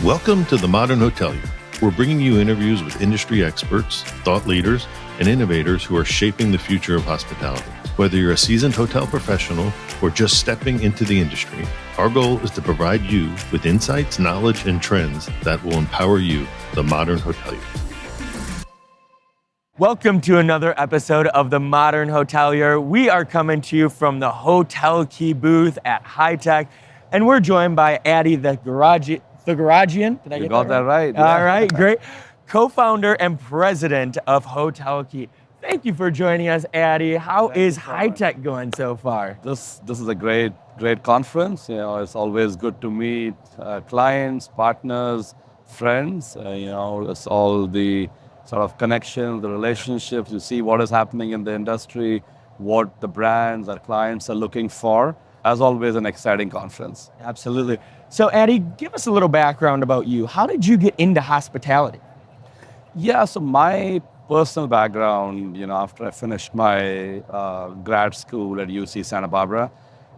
Welcome to The Modern Hotelier. We're bringing you interviews with industry experts, thought leaders, and innovators who are shaping the future of hospitality. Whether you're a seasoned hotel professional or just stepping into the industry, our goal is to provide you with insights, knowledge, and trends that will empower you, the modern hotelier. Welcome to another episode of The Modern Hotelier. We are coming to you from the HotelKey booth at HITEC, and we're joined by Addy Thyagarajan. Did I You get got that right. Yeah. All right, great. Co-founder and president of HotelKey. Thank you for joining us, Addy. How is HITEC going so far? This is a great conference. It's always good to meet clients, partners, friends. It's all the sort of connections, the relationships. You see what is happening in the industry, what the brands, our clients are looking for. As always, an exciting conference. Absolutely. So, Addy, give us a little background about you. How did you get into hospitality? Yeah, so my personal background, after I finished my grad school at UC Santa Barbara,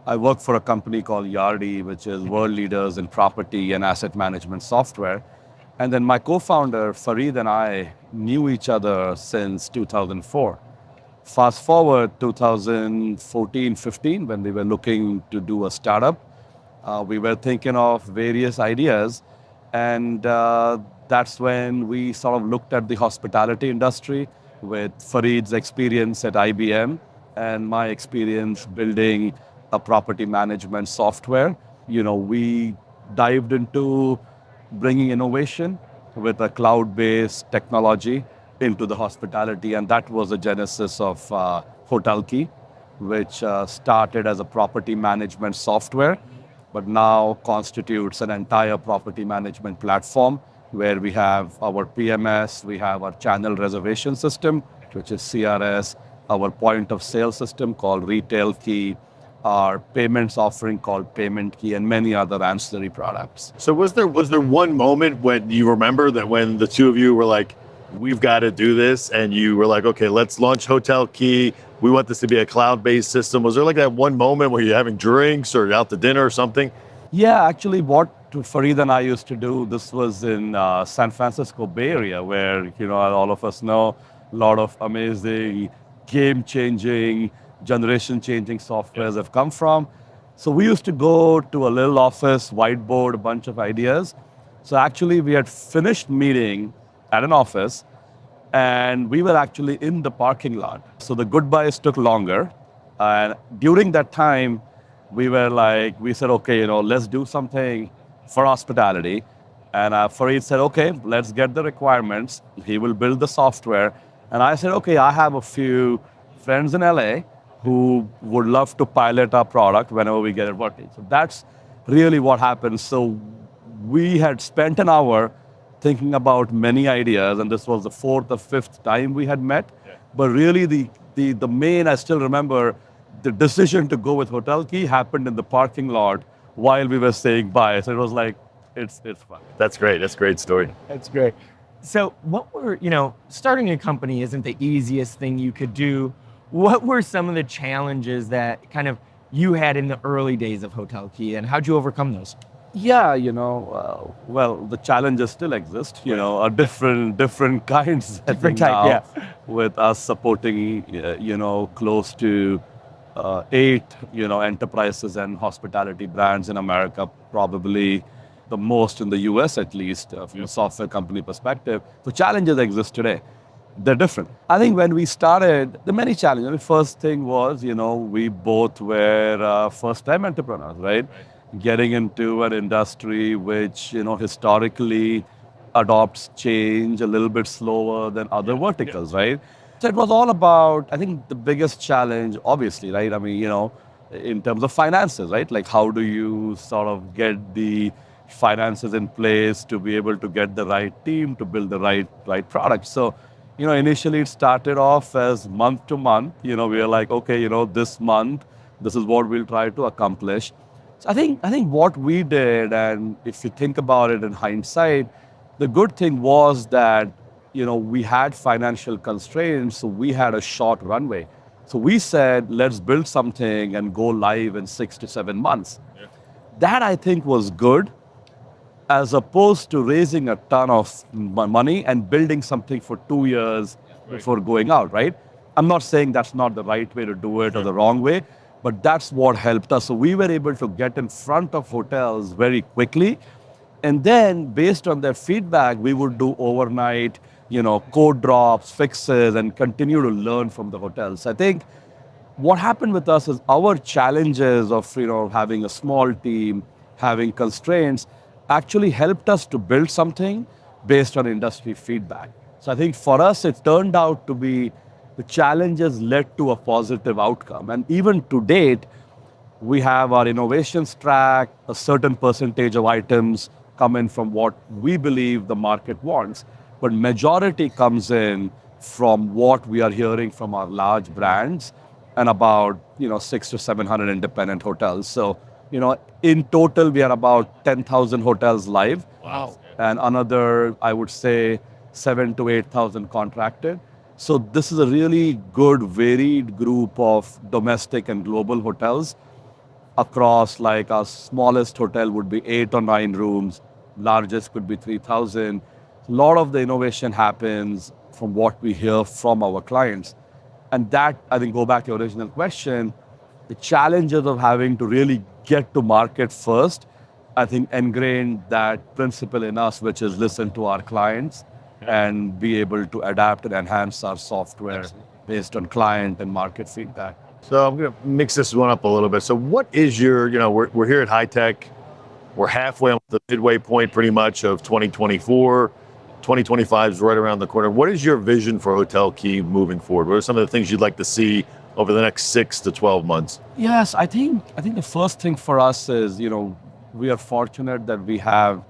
I worked for a company called Yardi, which is world leaders in property and asset management software. And then my co-founder, Fareed, and I knew each other since 2004. Fast forward 2014-15, when we were looking to do a startup, we were thinking of various ideas. And that's when we sort of looked at the hospitality industry with Fareed's experience at IBM and my experience building a property management software. We dived into bringing innovation with a cloud-based technology into the hospitality, and that was the genesis of HotelKey, which started as a property management software, but now constitutes an entire property management platform where we have our PMS, we have our channel reservation system, which is CRS, our point of sale system called HotelKey, our payments offering called PaymentKey, and many other ancillary products. So was there one moment when you remember that when the two of you were like, we've got to do this, and you were like, okay, let's launch HotelKey. We want this to be a cloud-based system. Was there like that one moment where you're having drinks or out to dinner or something? Yeah, actually what Fareed and I used to do, this was in San Francisco Bay Area, where all of us know a lot of amazing, game-changing, generation-changing softwares have come from. So we used to go to a little office, whiteboard a bunch of ideas. So actually we had finished meeting at an office, and we were actually in the parking lot. So the goodbyes took longer. And during that time, we said, okay, let's do something for hospitality. And Fareed said, okay, let's get the requirements. He will build the software. And I said, okay, I have a few friends in LA who would love to pilot our product whenever we get it working. So that's really what happened. So we had spent an hour thinking about many ideas, and this was the fourth or fifth time we had met. Yeah. But really the main, I still remember, the decision to go with HotelKey happened in the parking lot while we were saying bye. So it was like, it's fun. That's great. That's a great story. That's great. So starting a company isn't the easiest thing you could do. What were some of the challenges that kind of you had in the early days of HotelKey, and how'd you overcome those? Yeah, well, the challenges still exist, are different kinds. Different type, yeah. With us supporting, close to 8, enterprises and hospitality brands in America, probably the most in the US at least, from a software company perspective. The challenges exist today. They're different. I think when we started, the many challenges. The first thing was, we both were first-time entrepreneurs, right? Getting into an industry which, historically adopts change a little bit slower than other verticals, right? So it was all about, I think the biggest challenge, obviously, right? I mean, in terms of finances, right? Like how do you sort of get the finances in place to be able to get the right team, to build the right product? So, initially it started off as month to month. We were like, okay, this month, this is what we'll try to accomplish. So I think what we did, and if you think about it in hindsight, the good thing was that, we had financial constraints, so we had a short runway. So we said, let's build something and go live in 6 to 7 months. Yeah. That I think was good. as opposed to raising a ton of money and building something for 2 years before going out, right? I'm not saying that's not the right way to do it or the wrong way, but that's what helped us. So we were able to get in front of hotels very quickly. And then based on their feedback, we would do overnight, code drops, fixes, and continue to learn from the hotels. I think what happened with us is our challenges of having a small team, having constraints, actually helped us to build something based on industry feedback. So I think for us, it turned out to be the challenges led to a positive outcome. And even to date, we have our innovations track, a certain percentage of items come in from what we believe the market wants, but majority comes in from what we are hearing from our large brands and about 600 to 700 independent hotels. So in total we are about 10,000 hotels live. Wow. And another, I would say, 7 to 8,000 contracted. So this is a really good varied group of domestic and global hotels across, like our smallest hotel would be 8 or 9 rooms, largest could be 3,000. A lot of the innovation happens from what we hear from our clients. And that, I think, go back to your original question, the challenges of having to really get to market first, I think ingrained that principle in us, which is listen to our clients and be able to adapt and enhance our software based on client and market feedback. So I'm going to mix this one up a little bit. So what is your, we're here at HITEC. We're halfway on the midway point pretty much of 2024. 2025 is right around the corner. What is your vision for HotelKey moving forward? What are some of the things you'd like to see over the next 6 to 12 months? Yes, I think the first thing for us is, we are fortunate that we have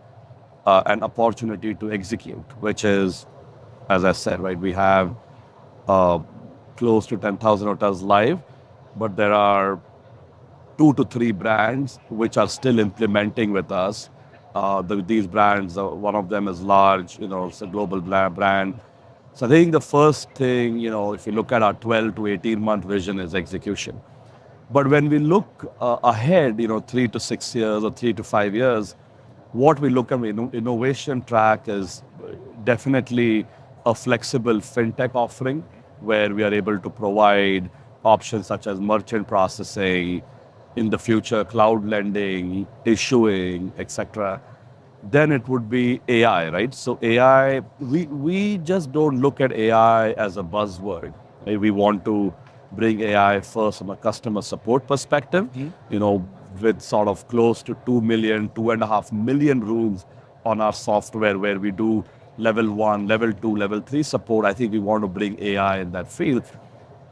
an opportunity to execute, which is, as I said, right, we have close to 10,000 hotels live, but there are 2 to 3 brands which are still implementing with us. These brands, one of them is large, it's a global brand. So I think the first thing, if you look at our 12 to 18-month vision is execution. But when we look ahead, 3 to 6 years or 3 to 5 years, what we look at innovation track is definitely a flexible fintech offering where we are able to provide options such as merchant processing, in the future cloud lending, issuing, etc. Then it would be AI, right? So AI, we just don't look at AI as a buzzword. We want to bring AI first from a customer support perspective, with sort of close to 2 million, 2.5 million rooms on our software where we do level 1, level 2, level 3 support. I think we want to bring AI in that field.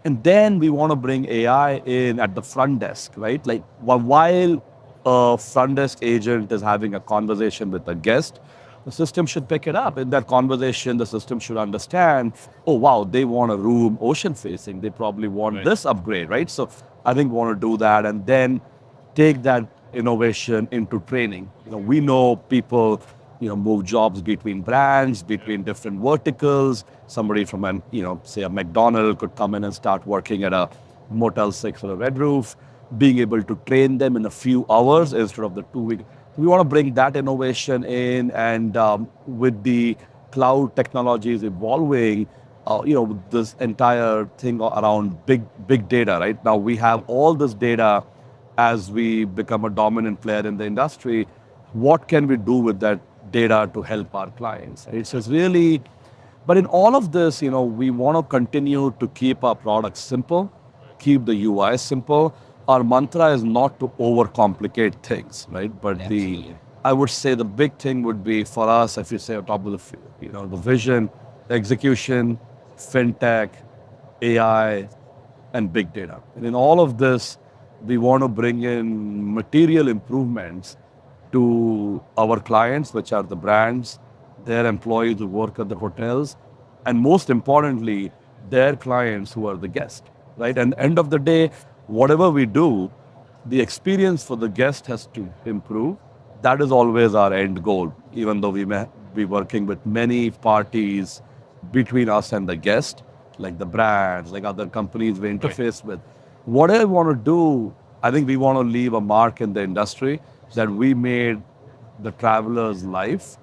And then we want to bring AI in at the front desk, right? Like while a front desk agent is having a conversation with a guest, the system should pick it up. In that conversation, the system should understand, oh, wow, they want a room ocean facing. They probably want this upgrade, right? So I think we want to do that and then take that innovation into training. We know people, move jobs between brands, between different verticals. Somebody from say a McDonald's could come in and start working at a Motel 6 or a Red Roof, being able to train them in a few hours instead of the 2 weeks. We want to bring that innovation in, and with the cloud technologies evolving, this entire thing around big data, right? Now we have all this data as we become a dominant player in the industry. What can we do with that data to help our clients? Right? So it's really, but in all of this, we want to continue to keep our products simple, keep the UI simple. Our mantra is not to overcomplicate things, right? But I would say the big thing would be for us, if you say on top of the vision, execution, fintech, AI, and big data. And in all of this, we want to bring in material improvements to our clients, which are the brands, their employees who work at the hotels, and most importantly, their clients who are the guests, right? And end of the day, whatever we do, the experience for the guest has to improve. That is always our end goal, even though we may be working with many parties between us and the guest, like the brands, like other companies we interface with. What I want to do, I think we want to leave a mark in the industry that we made the traveler's life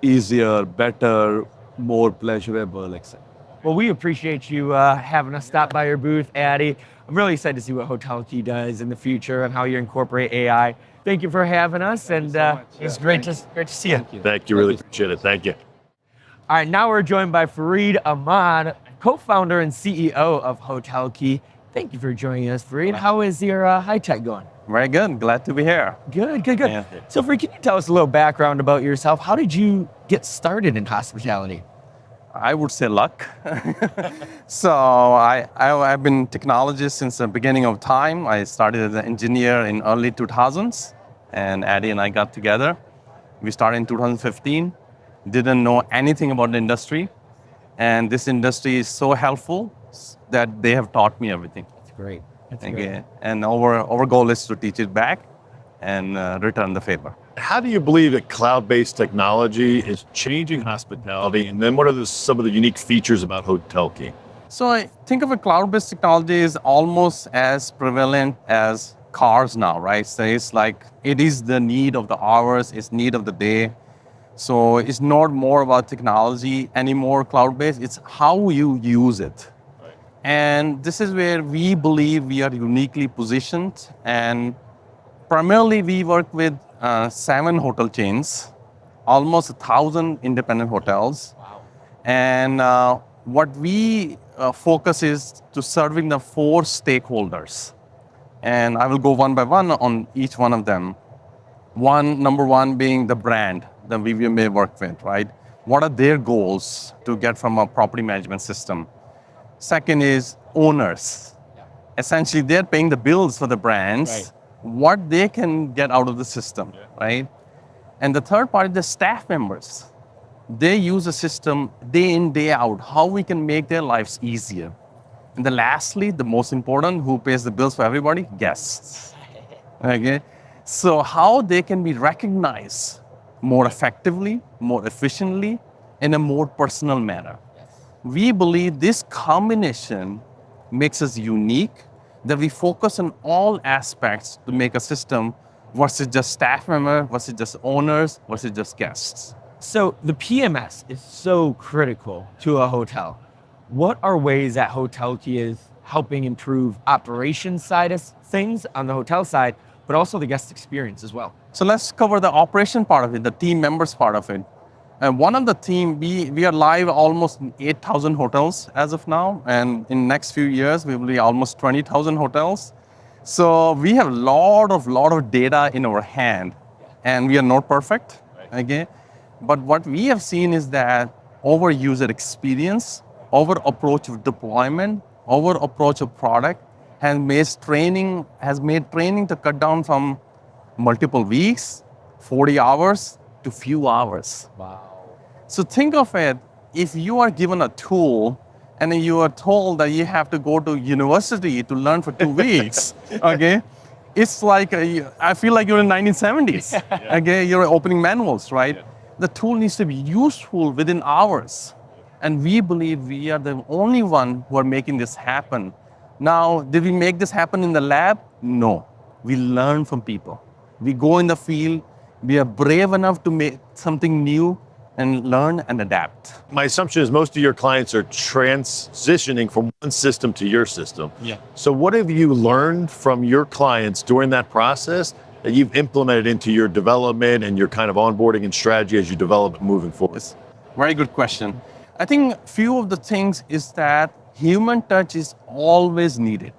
easier, better, more pleasurable, etc. Well, we appreciate you having us stop by your booth, Addy. I'm really excited to see what HotelKey does in the future and how you incorporate AI. Thank you for having us, and it's great to see you. Thank you. Really appreciate it. Thank you. All right, now we're joined by Fareed Ahmad, co-founder and CEO of HotelKey. Thank you for joining us, Fareed. How is your HITEC going? Very good. Glad to be here. Good. Yeah. So, Fareed, can you tell us a little background about yourself? How did you get started in hospitality? I would say luck. So I've been technologist since the beginning of time. I started as an engineer in early 2000s, and Addy and I got together. We started in 2015. Didn't know anything about the industry, and this industry is so helpful that they have taught me everything. That's great. Okay. And our goal is to teach it back and return the favor. How do you believe that cloud-based technology is changing hospitality? And then what are some of the unique features about HotelKey? So I think of a cloud-based technology is almost as prevalent as cars now, right? So it's like, it is the need of the hours, it's need of the day. So it's not more about technology anymore, cloud-based, it's how you use it. Right. And this is where we believe we are uniquely positioned. And primarily we work with 7 hotel chains, almost 1,000 independent hotels. Wow. And what we focus is to serving the 4 stakeholders. And I will go one by one on each one of them. Number one being the brand that we may work with, right? What are their goals to get from a property management system? Second is owners. Yeah. Essentially, they're paying the bills for the brands. Right. What they can get out of the system, right? And the third part is the staff members. They use the system day in, day out, how we can make their lives easier. And then lastly, the most important, who pays the bills for everybody? Guests. Okay? So how they can be recognized more effectively, more efficiently, in a more personal manner. Yes. We believe this combination makes us unique, that we focus on all aspects to make a system versus just staff member, versus just owners, versus just guests. So the PMS is so critical to a hotel. What are ways that HotelKey is helping improve operations side of things on the hotel side, but also the guest experience as well? So let's cover the operation part of it, the team members part of it. And one of the team, we are live almost in 8,000 hotels as of now. And in next few years, we will be almost 20,000 hotels. So we have a lot of data in our hand, and we are not perfect, okay? But what we have seen is that our user experience, our approach of deployment, our approach of product has made training to cut down from multiple weeks, 40 hours to few hours. Wow. So think of it, if you are given a tool and then you are told that you have to go to university to learn for 2 weeks, okay? It's like, I feel like you're in 1970s, okay? You're opening manuals, right? Yeah. The tool needs to be useful within hours. And we believe we are the only one who are making this happen. Now, did we make this happen in the lab? No. We learn from people. We go in the field, we are brave enough to make something new and learn and adapt. My assumption is most of your clients are transitioning from one system to your system. Yeah. So what have you learned from your clients during that process that you've implemented into your development and your kind of onboarding and strategy as you develop moving forward? Yes. Very good question. I think few of the things is that human touch is always needed.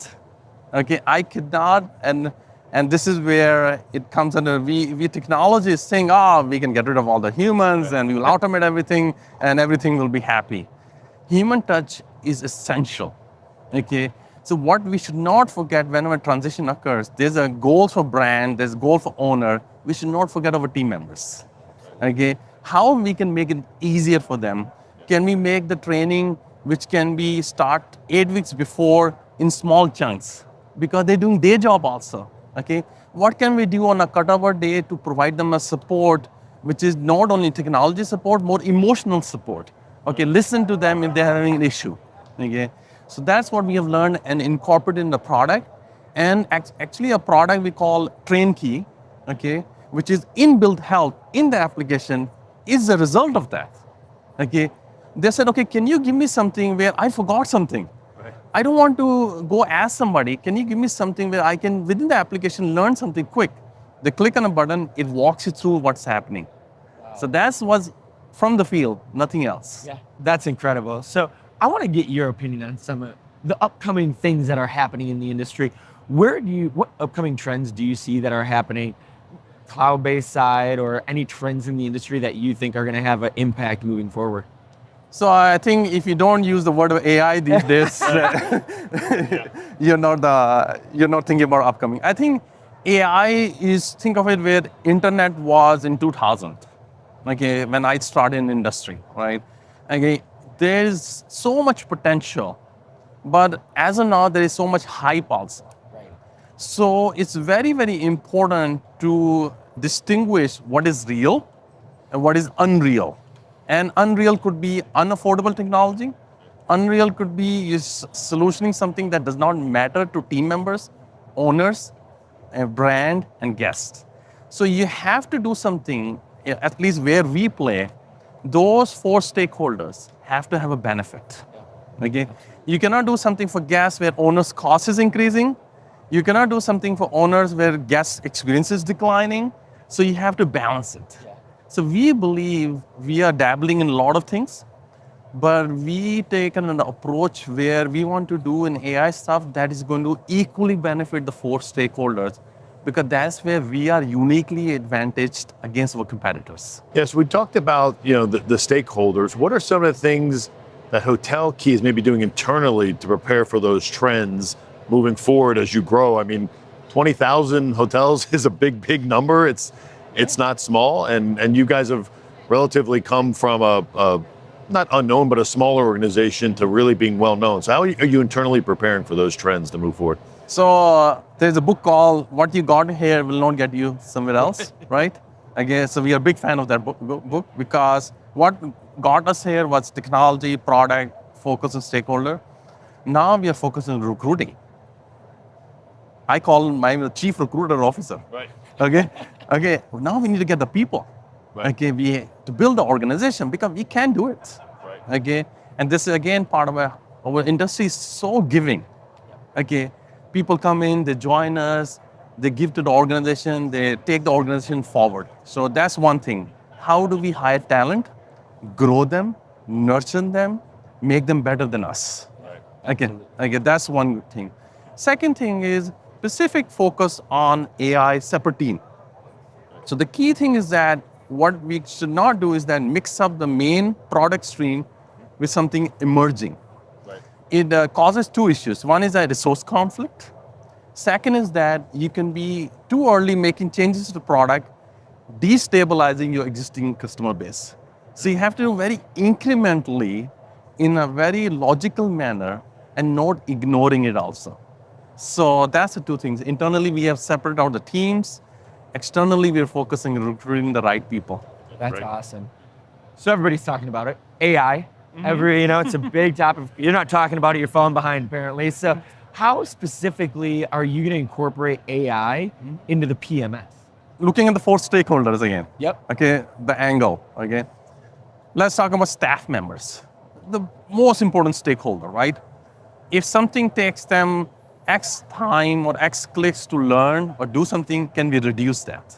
Okay, I cannot, and this is where it comes under, we technologists saying, we can get rid of all the humans and we will automate everything and everything will be happy. Human touch is essential, okay? So what we should not forget whenever transition occurs, there's a goal for brand, there's a goal for owner, we should not forget our team members, okay? How we can make it easier for them? Can we make the training which can be start 8 weeks before in small chunks? Because they're doing their job also. Okay, what can we do on a cutover day to provide them a support, which is not only technology support, more emotional support. Okay, listen to them if they're having an issue. Okay, so that's what we have learned and incorporated in the product. And actually a product we call HotelKey, okay, which is inbuilt help in the application, is the result of that. Okay, they said, okay, can you give me something where I forgot something? I don't want to go ask somebody, can you give me something where I can, within the application, learn something quick? They click on a button, it walks you through what's happening. So that was from the field, nothing else. Yeah, that's incredible. So I want to get your opinion on some of the upcoming things that are happening in the industry. What upcoming trends do you see that are happening, cloud-based side, or any trends in the industry that you think are going to have an impact moving forward? So I think if you don't use the word of AI these days, you're not thinking about upcoming. I think AI is, think of it where internet was in 2000, okay, when I started in industry, right? Okay, there's so much potential, but as of now, there is so much hype also. Right. So it's very, very important to distinguish what is real and what is unreal. And unreal could be unaffordable technology. Unreal could be you solutioning something that does not matter to team members, owners, a brand, and guests. So you have to do something, at least where we play, those four stakeholders have to have a benefit. Okay? You cannot do something for guests where owners' cost is increasing. You cannot do something for owners where guest experience is declining. So you have to balance it. Yeah. So we believe we are dabbling in a lot of things, but we take an approach where we want to do an AI stuff that is going to equally benefit the four stakeholders, because that's where we are uniquely advantaged against our competitors. Yes, we talked about the stakeholders. What are some of the things that HotelKey is maybe doing internally to prepare for those trends moving forward as you grow? I mean, 20,000 hotels is a big number. It's not small, and you guys have relatively come from a not unknown, but a smaller organization to really being well known. So how are you internally preparing for those trends to move forward? So there's a book called "What You Got Here Will Not Get You Somewhere Else," right? Okay, so we are a big fan of that book because what got us here was technology, product, focus on stakeholder. Now we are focused on recruiting. I call my chief recruiter officer. Right. Okay. Now we need to get the people. Right. Okay, to build the organization because we can do it. Right. Okay, and this is again part of our industry is so giving. Okay, people come in, they join us, they give to the organization, they take the organization forward. So that's one thing. How do we hire talent, grow them, nurture them, make them better than us? Right. Okay, that's one thing. Second thing is specific focus on AI separate team. So the key thing is that what we should not do is then mix up the main product stream with something emerging. Right. It causes two issues. One is a resource conflict. Second is that you can be too early making changes to the product, destabilizing your existing customer base. So you have to do very incrementally in a very logical manner and not ignoring it also. So that's the two things. Internally, we have separated out the teams. Externally, we're focusing on recruiting the right people. That's Right. awesome. So everybody's talking about it. AI. It's a big topic. You're not talking about it, you're falling behind apparently. So how specifically are you going to incorporate AI into the PMS? Looking at the four stakeholders again. Yep. Okay, the angle, okay? Let's talk about staff members. The most important stakeholder, right? If something takes them X time or X clicks to learn or do something, can we reduce that?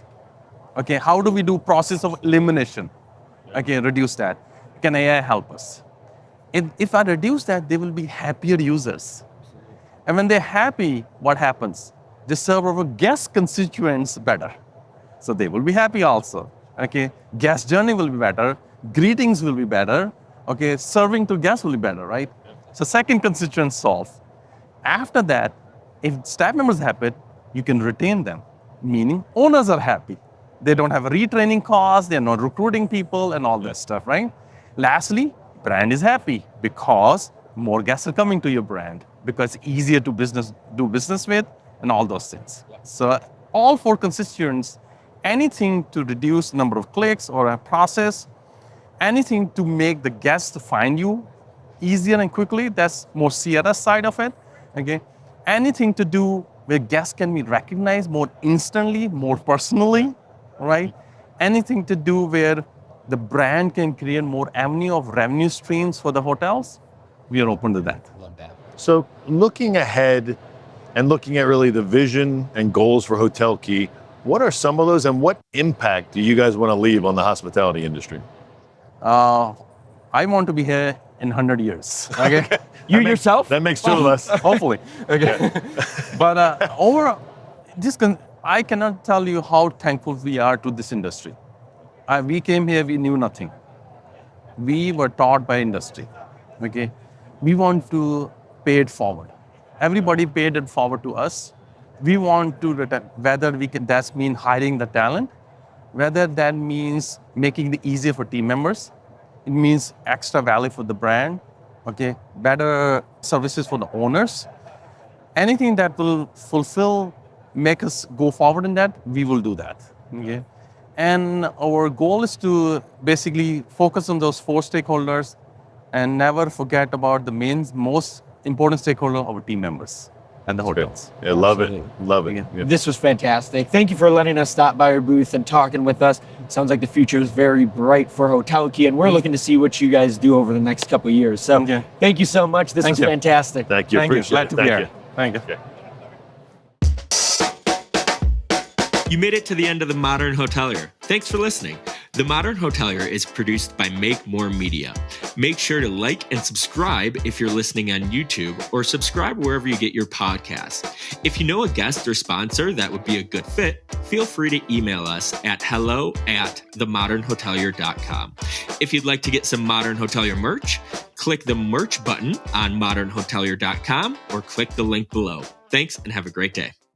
Okay, how do we do process of elimination? Okay, reduce that. Can AI help us? If I reduce that, they will be happier users. And when they're happy, what happens? They serve our guest constituents better. So they will be happy also. Okay, guest journey will be better, greetings will be better, okay, serving to guests will be better, right? So second constituent solved. After that, if staff members are happy, you can retain them, meaning owners are happy. They don't have a retraining cost, they're not recruiting people and all that stuff, right? Lastly, brand is happy because more guests are coming to your brand because it's easier to do business with and all those things. So all four constituents, anything to reduce number of clicks or a process, anything to make the guests find you easier and quickly, that's more CRS side of it, okay? Anything to do where guests can be recognized more instantly, more personally, right? Anything to do where the brand can create more avenue of revenue streams for the hotels, we are open to that. So looking ahead and looking at really the vision and goals for HotelKey, what are some of those and what impact do you guys want to leave on the hospitality industry? I want to be here in 100 years. Okay. You yourself? That makes two of us. Hopefully. Okay. But overall, I cannot tell you how thankful we are to this industry. We came here, we knew nothing. We were taught by industry. Okay. We want to pay it forward. Everybody paid it forward to us. We want to return, whether we can, that means hiring the talent, whether that means making it easier for team members. It means extra value for the brand, okay, better services for the owners. Anything that will fulfill, make us go forward in that, we will do that, okay? And our goal is to basically focus on those 4 stakeholders and never forget about the most important stakeholder, our team members and the hotels. Yeah, love it. Love it. Yeah. Yeah. This was fantastic. Thank you for letting us stop by your booth and talking with us. Sounds like the future is very bright for HotelKey, and we're looking to see what you guys do over the next couple of years. So Okay. thank you so much. This Thank was you. fantastic. Thank you. Thank you. Appreciate Glad it. to be Thank here. Thank you. Okay. You made it to the end of The Modern Hotelier. Thanks for listening. The Modern Hotelier is produced by Make More Media. Make sure to like and subscribe if you're listening on YouTube, or subscribe wherever you get your podcasts. If you know a guest or sponsor that would be a good fit, feel free to email us at hello@themodernhotelier.com. If you'd like to get some Modern Hotelier merch, click the merch button on modernhotelier.com or click the link below. Thanks and have a great day.